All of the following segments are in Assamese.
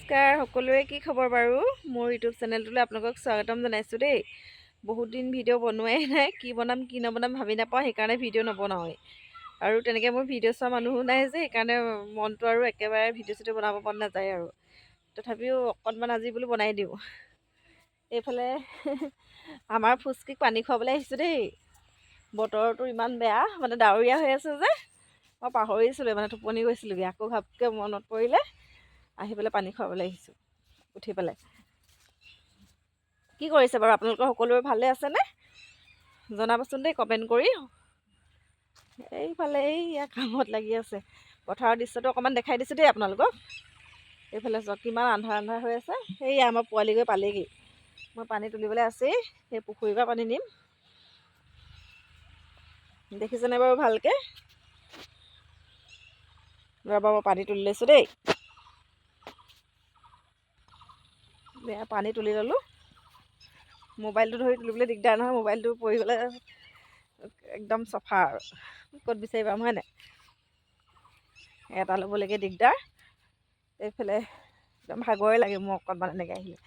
নমস্কাৰ সকলোৰে, কি খবৰ বাৰু? মোৰ ইউটিউব চেনেলটোলৈ আপোনালোকক স্বাগতম জনাইছোঁ দেই। বহুত দিন ভিডিঅ' বনোৱাই নাই, কি বনাম কি নবনাম ভাবি নাপাওঁ, সেইকাৰণে ভিডিঅ' নবনাওঁৱেই। আৰু তেনেকৈ মোৰ ভিডিঅ' চোৱা মানুহো নাই যে, সেইকাৰণে মনটো আৰু একেবাৰে ভিডিঅ' চিডিঅ' বনাব মন নাযায় আৰু। তথাপিও অকণমান আজি বোলো বনাই দিওঁ। এইফালে আমাৰ ফুচকিক পানী খুৱাবলৈ আহিছোঁ দেই। বতৰটো ইমান বেয়া, মানে ডাৱৰীয়া হৈ আছে যে, মই পাহৰিছিলোঁ, মানে টোপনি গৈছিলোঁগৈ। আকৌ ঘাপকৈ মনত পৰিলে, আহি পেলাই পানী খুৱাবলৈ আহিছোঁ উঠি পেলাই। কি কৰিছে বাৰু আপোনালোকৰ সকলোৰে, ভালে আছেনে? জনাবচোন দেই কমেণ্ট কৰি। এইফালে এইয়া কামত লাগি আছে। পথাৰৰ দৃশ্যটো অকণমান দেখাই দিছোঁ দেই আপোনালোকক। এইফালে চাওক কিমান আন্ধাৰ আন্ধাৰ হৈ আছে। সেয়া আমাৰ পোৱালি গৈ পালেগৈ। মই পানী তুলিবলৈ আছেই, সেই পুখুৰীৰ পৰা পানী নিম। দেখিছেনে বাৰু ভালকৈ? ৰ'ব, মই পানী তুলি লৈছোঁ দেই। পানী তুলি ল'লোঁ। মোবাইলটো ধৰি তুলিবলৈ দিগদাৰ নহয়, মোবাইলটো পৰি গ'লে একদম চফা আৰু ক'ত বিচাৰি পাম, হয় নাই? এটা ল'বলৈকে দিগদাৰ। এইফালে একদম ভাগৰে লাগে মোৰ অকণমান এনেকৈ আহিলে।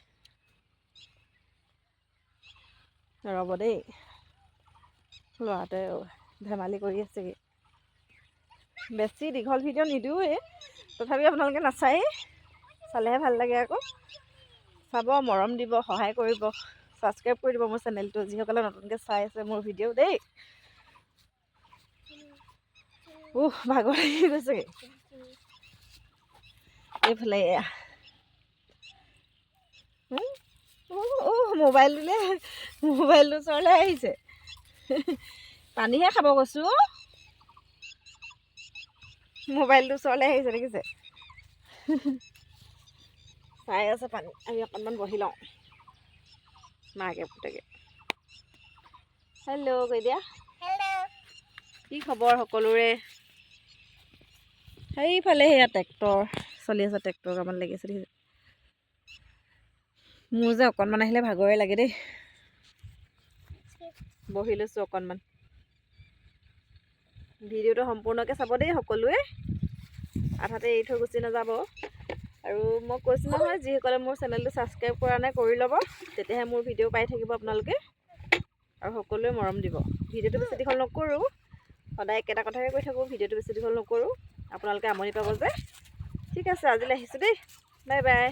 ৰ'ব দেই, ল'ৰাটোৱে ধেমালি কৰি আছেগৈ। বেছি দীঘল ভিডিঅ' নিদিওঁৱেই, তথাপিও আপোনালোকে নাচায়েই। চালেহে ভাল লাগে আকৌ। চাব, মৰম দিব, সহায় কৰিব, ছাবস্ক্ৰাইব কৰি দিব মোৰ চেনেলটো, যিসকলে নতুনকৈ চাই আছে মোৰ ভিডিঅ' দেই। ভাগৰ লাগি গৈছেগৈ। এইফালে এয়া মোবাইলটো ওচৰলৈ আহিছে। পানীহে খাব কৈছোঁ। মোবাইলটো ওচৰলৈ আহিছে, দেখিছে? চাই আছে পানী। আমি অকণমান বহি লওঁ, মাকে পুতেকে। হেল্ল' কৈ দিয়া। কি খবৰ সকলোৰে? সেইফালে সেয়া ট্ৰেক্টৰ চলি আছে, ট্ৰেক্টৰ কামত লাগি আছে, দেখিছে? মোৰ যে অকণমান আহিলে ভাগৰে লাগে দেই। বহি লৈছোঁ অকণমান। ভিডিঅ'টো সম্পূৰ্ণকৈ চাব দেই সকলোৱে, আধাতে এৰি থৈ গুচি নাযাব। আৰু মই কৈছোঁ নহয়, যিসকলে মোৰ চেনেলটো ছাবস্ক্ৰাইব কৰা নাই কৰি ল'ব, তেতিয়াহে মোৰ ভিডিঅ' পাই থাকিব আপোনালোকে। আৰু সকলোৱে মৰম দিব। ভিডিঅ'টো বেছি দীঘল নকৰোঁ, সদায় একেটা কথাকে কৈ থাকোঁ। ভিডিঅ'টো বেছি দীঘল নকৰোঁ, আপোনালোকে আমনি পাব যে। ঠিক আছে, আজিলৈ আহিছোঁ দেই। Bye bye.